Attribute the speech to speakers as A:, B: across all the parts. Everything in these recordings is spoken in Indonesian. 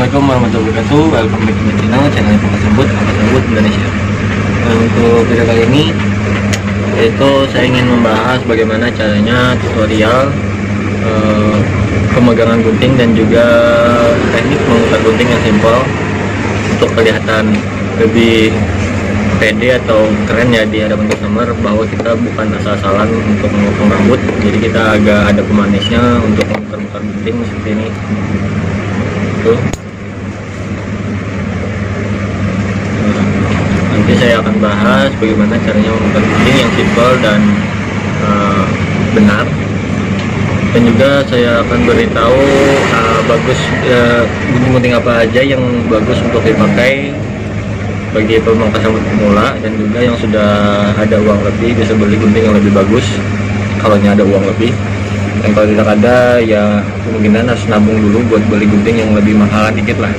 A: Assalamualaikum warahmatullahi wabarakatuh. Welcome back to my channel Pangkas Rambut Indonesia. Untuk video kali ini yaitu saya ingin membahas bagaimana caranya tutorial pemegangan gunting dan juga teknik memutar gunting yang simpel untuk kelihatan lebih pede atau keren ya di hadapan customer, bahwa kita bukan asal-asalan untuk memotong rambut. Jadi kita agak ada pemanisnya untuk memutar gunting seperti ini. Nanti saya akan bahas bagaimana caranya memutar gunting yang simpel dan benar, dan juga saya akan beritahu bagus gunting-gunting apa aja yang bagus untuk dipakai bagi pemangkas rambut pemula, dan juga yang sudah ada uang lebih bisa beli gunting yang lebih bagus kalau ada uang lebih. Dan kalau tidak ada, ya kemungkinan harus nabung dulu buat beli gunting yang lebih mahalan dikit lah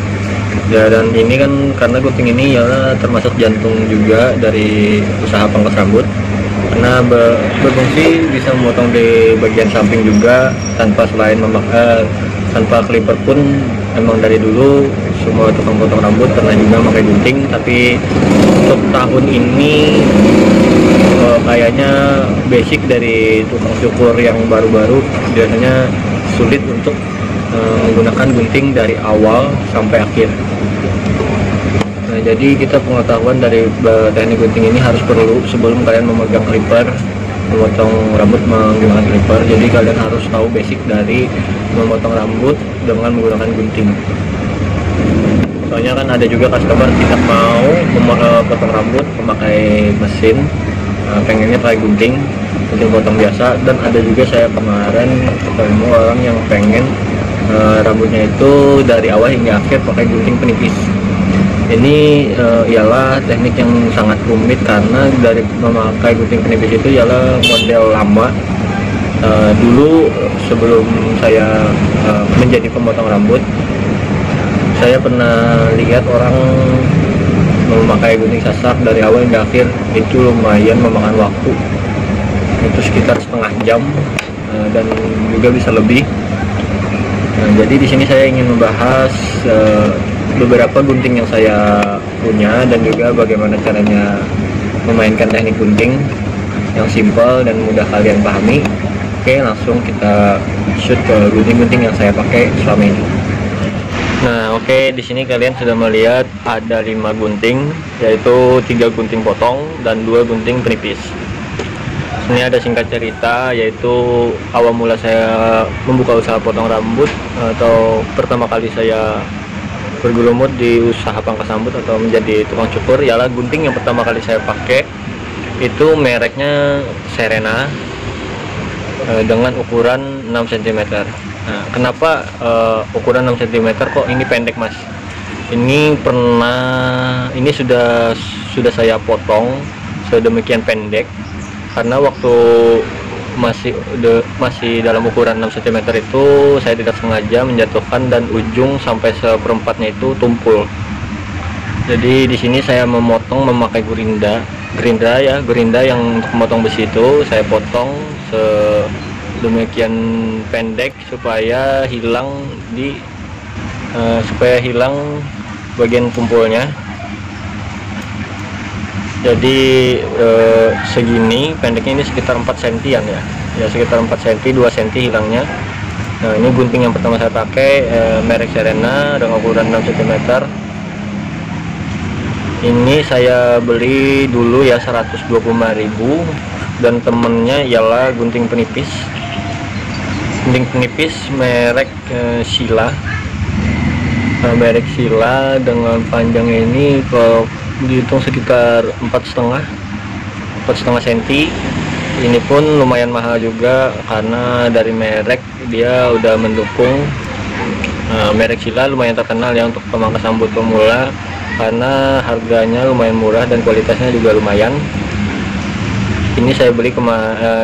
A: ya. Dan ini kan karena gunting ini ya termasuk jantung juga dari usaha pangkas rambut, karena berfungsi bisa memotong di bagian samping juga tanpa tanpa clipper pun. Emang dari dulu semua tukang potong rambut pernah juga pakai gunting, tapi untuk tahun ini kayaknya basic dari tukang cukur yang baru-baru biasanya sulit untuk menggunakan gunting dari awal sampai akhir. Nah, jadi kita pengetahuan dari teknik gunting ini harus perlu sebelum kalian memegang clipper, memotong rambut menggunakan clipper. Jadi kalian harus tahu basic dari memotong rambut dengan menggunakan gunting. Soalnya kan ada juga customer tidak mau potong rambut memakai mesin, pengennya pakai gunting potong biasa. Dan ada juga saya kemarin ketemu orang yang pengen rambutnya itu dari awal hingga akhir pakai gunting penipis. Ini ialah teknik yang sangat rumit, karena dari memakai gunting penipis itu ialah model lama. Dulu sebelum saya menjadi pemotong rambut, saya pernah lihat orang memakai gunting sasak dari awal hingga akhir. Itu lumayan memakan waktu, itu sekitar setengah jam dan juga bisa lebih. Nah, jadi di sini saya ingin membahas beberapa gunting yang saya punya dan juga bagaimana caranya memainkan teknik gunting yang simpel dan mudah kalian pahami. Oke, langsung kita shoot ke gunting-gunting yang saya pakai selama ini. Nah, oke, di sini kalian sudah melihat ada 5 gunting, yaitu 3 gunting potong dan 2 gunting penipis. Ini ada singkat cerita, yaitu awal mula saya membuka usaha potong rambut atau pertama kali saya bergelumut di usaha pangkas rambut atau menjadi tukang cukur, ialah gunting yang pertama kali saya pakai itu mereknya Serena dengan ukuran 6 cm. Nah, kenapa ukuran 6 cm kok ini pendek, Mas? Ini sudah saya potong sedemikian pendek karena waktu masih dalam ukuran 6 cm itu saya tidak sengaja menjatuhkan dan ujung sampai seperempatnya itu tumpul. Jadi di sini saya memotong memakai gerinda yang untuk memotong besi itu saya potong sedemikian pendek supaya hilang bagian kumpulnya. Jadi segini pendeknya, ini sekitar 4 cm ya sekitar 4 cm, 2 cm hilangnya. Nah, ini gunting yang pertama saya pakai merek Serena dengan ukuran 6 cm. Ini saya beli dulu ya 125.000, dan temennya ialah gunting penipis merek Sila. Merek Sila dengan panjangnya ini kalau dihitung sekitar 4,5 cm. Ini pun lumayan mahal juga karena dari merek dia udah mendukung. Merek Sila lumayan terkenal ya untuk pemangkas rambut pemula, karena harganya lumayan murah dan kualitasnya juga lumayan. Ini saya beli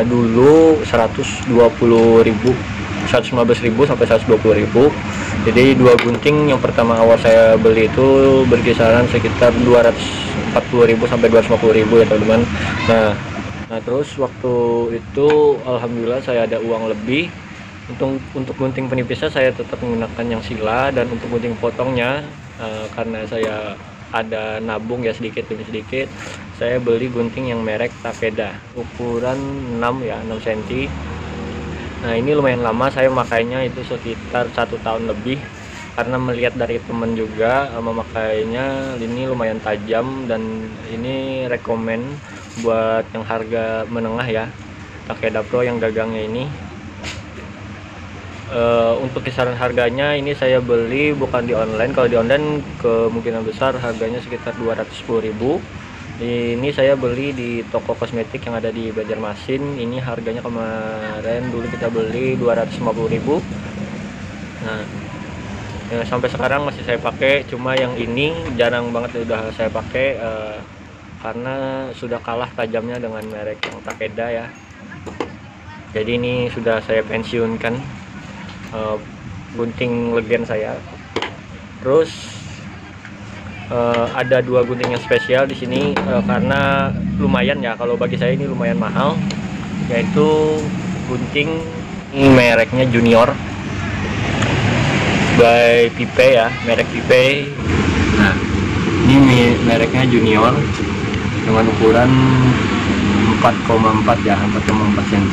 A: dulu 115.000 sampai 120.000. Jadi 2 gunting yang pertama awal saya beli itu berkisaran sekitar 240.000 sampai 250.000 ya teman-teman. Nah terus waktu itu alhamdulillah saya ada uang lebih, Untuk gunting penipisnya saya tetap menggunakan yang Sila, dan untuk gunting potongnya karena saya ada nabung ya sedikit demi sedikit, saya beli gunting yang merek Takeda ukuran 6 ya, 6 cm. Nah ini lumayan lama saya makainya, itu sekitar 1 tahun lebih, karena melihat dari temen juga memakainya, ini lumayan tajam, dan ini rekomen buat yang harga menengah ya, Takeda Pro yang gagangnya ini. Untuk kisaran harganya ini saya beli bukan di online. Kalau di online kemungkinan besar harganya sekitar 210.000. Ini saya beli di toko kosmetik yang ada di Banjarmasin. Ini harganya kemarin dulu kita beli 250.000. Nah sampai sekarang masih saya pakai, cuma yang ini jarang banget udah saya pakai karena sudah kalah tajamnya dengan merek yang Takeda ya. Jadi ini sudah saya pensiunkan gunting legend saya. Terus ada 2 gunting yang spesial di sini karena lumayan ya, kalau bagi saya ini lumayan mahal, yaitu gunting mereknya Junior by Pipe ya, merek Pipe. Nah ini mereknya Junior dengan ukuran 4,4 ya, 4,4 cm.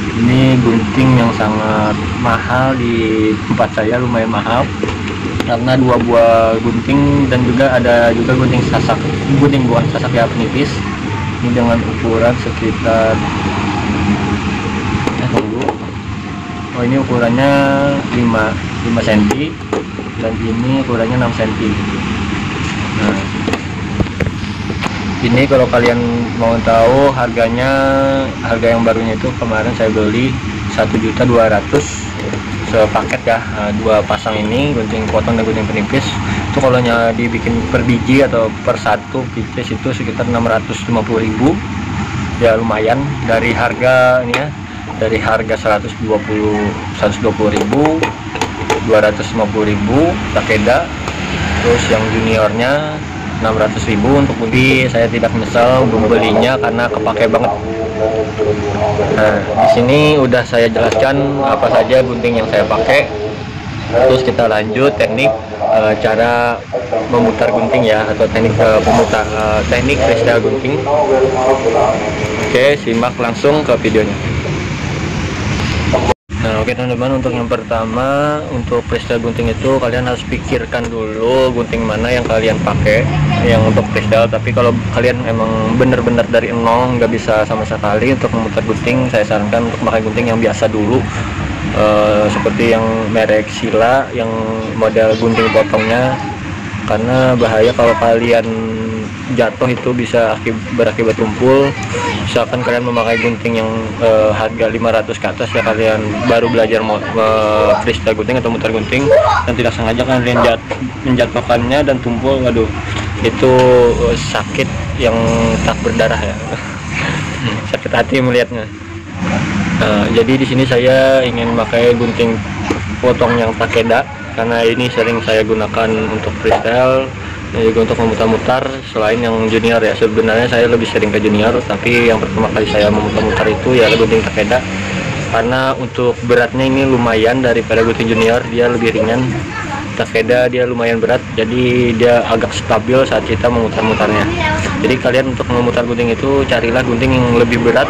A: Ini gunting yang sangat mahal di tempat saya, lumayan mahal karena 2 buah gunting, dan juga ada juga gunting sasak, gunting buah sasak ya penipis. Ini dengan ukuran sekitar oh ini ukurannya 5 cm, dan ini ukurannya 6 cm. Nah ini kalau kalian mau tahu harganya, harga yang barunya itu kemarin saya beli 1.200.000 sepaket ya, 2 pasang ini, gunting potong dan gunting penipis. Itu kalau dibikin per biji atau per satu pieces itu sekitar 650.000 ya, lumayan dari harga ini ya, dari harga 120.000, 250.000 Takeda. Terus yang juniornya 600.000 untuk gunting. Saya tidak menyesal membelinya karena kepake banget. Nah di sini udah saya jelaskan apa saja gunting yang saya pakai. Terus kita lanjut teknik cara memutar gunting ya, atau teknik pemutar, teknik freestyle gunting. Oke, simak langsung ke videonya. Nah oke teman-teman, untuk yang pertama, untuk freestyle gunting itu kalian harus pikirkan dulu gunting mana yang kalian pakai yang untuk freestyle. Tapi kalau kalian emang bener-bener dari nol nggak bisa sama sekali untuk memutar gunting, saya sarankan untuk pakai gunting yang biasa dulu, seperti yang merek Sila yang model gunting potongnya, karena bahaya kalau kalian jatuh itu bisa berakibat tumpul. Misalkan kalian memakai gunting yang harga 500 ke atas ya, kalian baru belajar freestyle gunting atau mutar gunting, dan tidak sengaja kalian menjatuhkannya dan tumpul, waduh itu sakit yang tak berdarah ya. Sakit hati melihatnya. Jadi di sini saya ingin memakai gunting potong yang Takeda karena ini sering saya gunakan untuk freestyle dan juga untuk memutar-mutar. Selain yang junior ya, sebenarnya saya lebih sering ke junior, tapi yang pertama kali saya memutar-mutar itu ya gunting Takeda, karena untuk beratnya ini lumayan daripada gunting junior, dia lebih ringan. Takeda dia lumayan berat, jadi dia agak stabil saat kita memutar-mutarnya. Jadi kalian untuk memutar gunting itu carilah gunting yang lebih berat,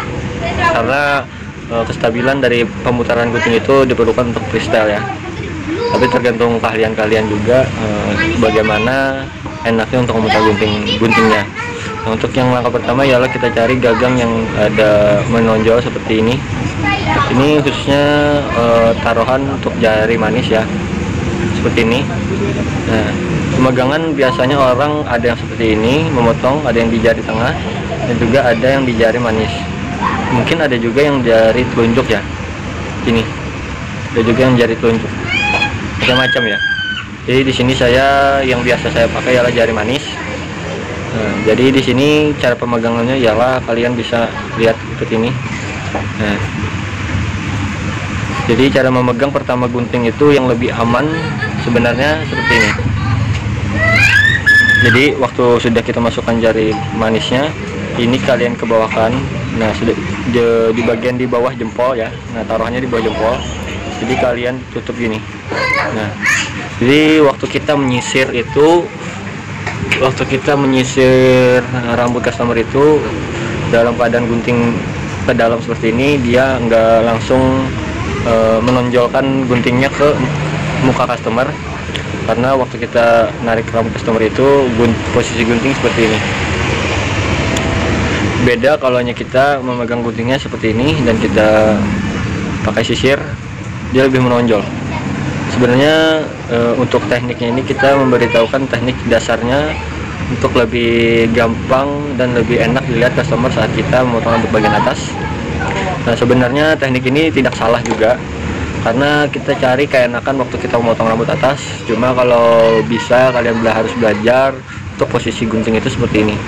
A: karena kestabilan dari pemutaran gunting itu diperlukan untuk freestyle ya. Tapi tergantung keahlian kalian juga bagaimana enaknya untuk memutar guntingnya. Nah, untuk yang langkah pertama ialah kita cari gagang yang ada menonjol seperti ini. Ini khususnya taruhan untuk jari manis ya, seperti ini. Nah, pemegangan biasanya orang ada yang seperti ini memotong, ada yang di jari tengah, dan juga ada yang di jari manis. Mungkin ada juga yang jari telunjuk ya, ini. Ada juga yang jari telunjuk, macam-macam ya. Jadi di sini saya yang biasa saya pakai ialah jari manis. Nah, jadi di sini cara pemegangannya ialah kalian bisa lihat seperti ini. Nah, jadi cara memegang pertama gunting itu yang lebih aman sebenarnya seperti ini. Jadi waktu sudah kita masukkan jari manisnya, ini kalian ke bawahkan, Nah, sudah di bagian di bawah jempol ya. Nah, taruhannya di bawah jempol. Jadi kalian tutup gini. Nah, jadi waktu kita menyisir rambut customer itu dalam keadaan gunting ke dalam seperti ini, dia nggak langsung menonjolkan guntingnya ke muka customer, karena waktu kita narik rambut customer itu posisi gunting seperti ini. Beda kalau hanya kita memegang guntingnya seperti ini dan kita pakai sisir, dia lebih menonjol. Sebenarnya untuk tekniknya ini kita memberitahukan teknik dasarnya untuk lebih gampang dan lebih enak dilihat customer saat kita memotong rambut bagian atas. Nah, sebenarnya teknik ini tidak salah juga, karena kita cari keenakan waktu kita memotong rambut atas. Cuma kalau bisa kalian harus belajar untuk posisi gunting itu seperti ini.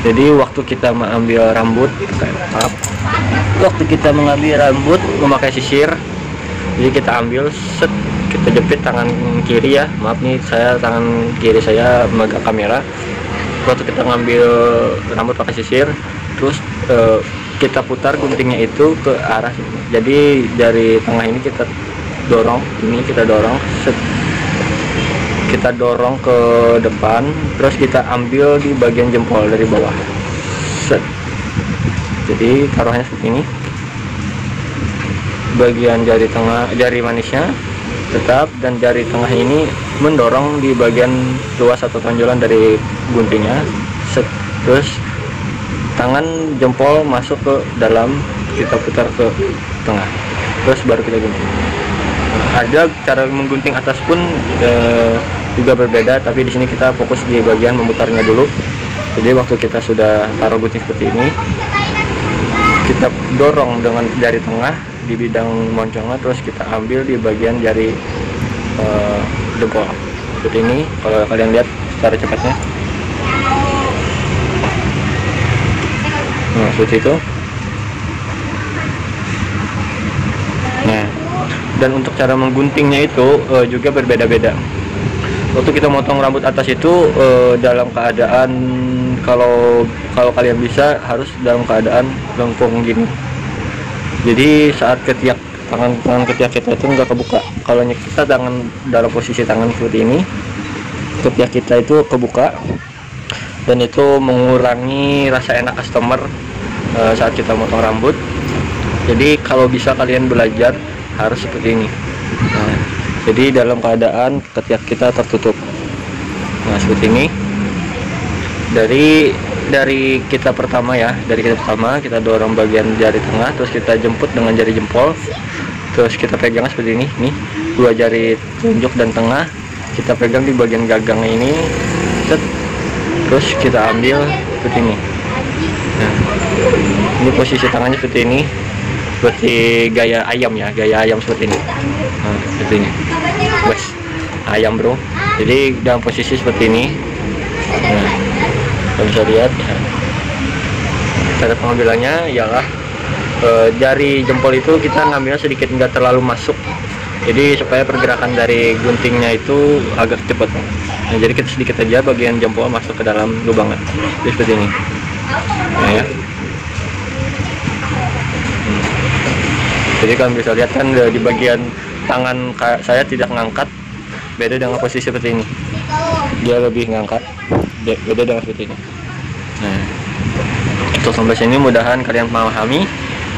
A: Jadi waktu kita mengambil rambut, memakai sisir, jadi kita ambil set, kita jepit tangan kiri ya, maaf nih saya tangan kiri saya memegang kamera. Waktu kita ngambil rambut pakai sisir, terus kita putar guntingnya itu ke arah sini. Jadi dari tengah ini kita dorong, set, kita dorong ke depan, terus kita ambil di bagian jempol dari bawah, set. Jadi taruhannya seperti ini. Bagian jari tengah, jari manisnya tetap, dan jari tengah ini mendorong di bagian luas atau tonjolan dari guntingnya, set. Terus tangan jempol masuk ke dalam, kita putar ke tengah, terus baru kita gunting. Ada cara menggunting atas pun juga berbeda, tapi di sini kita fokus di bagian memutarnya dulu. Jadi waktu kita sudah taruh gunting seperti ini, kita dorong dengan jari tengah di bidang moncongnya, terus kita ambil di bagian jari jempol seperti ini. Kalau kalian lihat secara cepatnya, nah seperti itu. Nah, dan untuk cara mengguntingnya itu juga berbeda-beda. Waktu kita motong rambut atas itu dalam keadaan, kalau kalian bisa, harus dalam keadaan lengkung gini. Jadi saat ketiak, tangan ketiak kita itu nggak kebuka. Kalau kita dalam posisi tangan seperti ini, ketiak kita itu kebuka, dan itu mengurangi rasa enak customer saat kita motong rambut. Jadi kalau bisa kalian belajar harus seperti ini. Nah, jadi dalam keadaan ketiak kita tertutup. Nah, seperti ini. Dari kita pertama ya, kita dorong bagian jari tengah, terus kita jemput dengan jari jempol, terus kita pegang seperti ini. Nih, dua jari tunjuk dan tengah kita pegang di bagian gagangnya ini, set. Terus kita ambil seperti ini. Nah, ini posisi tangannya seperti ini, seperti gaya ayam ya, seperti ini. Nah, seperti ini, wes, ayam bro. Jadi dalam posisi seperti ini. Nah, kalian bisa lihat ya. Cara pengambilannya ialah jari jempol itu kita ngambilnya sedikit, nggak terlalu masuk, jadi supaya pergerakan dari guntingnya itu agak cepat. Nah, jadi kita sedikit aja bagian jempol masuk ke dalam lubangnya, jadi seperti ini. Nah, ya. Jadi kalian bisa lihat kan di bagian tangan saya tidak ngangkat, beda dengan posisi seperti ini, dia lebih ngangkat, beda dengan seperti ini. Nah, untuk sampai sini mudahan kalian memahami.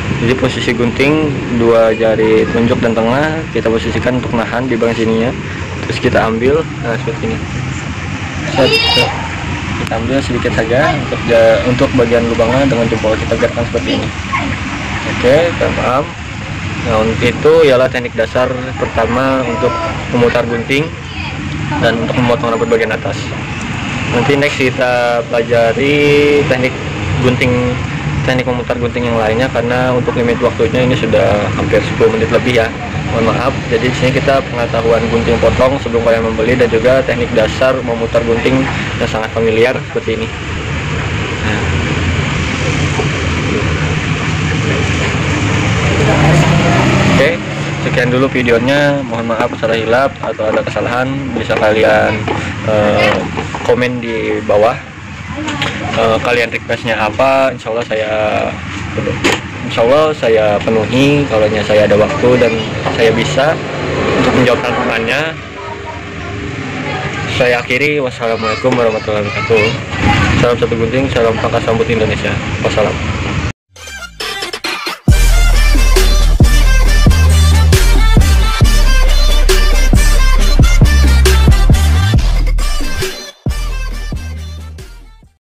A: Jadi posisi gunting, dua jari tunjuk dan tengah kita posisikan untuk nahan di bagian sininya, terus kita ambil. Nah, seperti ini, set. Kita ambil sedikit saja untuk bagian lubangnya dengan jempol kita gerakkan seperti ini. Oke, paham. Nah, untuk itu ialah teknik dasar pertama untuk memutar gunting dan untuk memotong rambut bagian atas. Nanti next kita pelajari teknik memutar gunting yang lainnya, karena untuk limit waktunya ini sudah hampir 10 menit lebih ya. Mohon maaf. Jadi di sini kita pengetahuan gunting potong sebelum kalian membeli, dan juga teknik dasar memutar gunting yang sangat familiar seperti ini. Nah. Oke, sekian dulu videonya. Mohon maaf salah hilap atau ada kesalahan, bisa kalian komen di bawah. Kalian requestnya apa, insya Allah saya Insya Allah saya penuhi kalau saya ada waktu dan saya bisa untuk menjawab tantangannya. Saya akhiri, wassalamualaikum warahmatullahi wabarakatuh. Salam satu gunting, salam pangkas rambut Indonesia. Wassalam.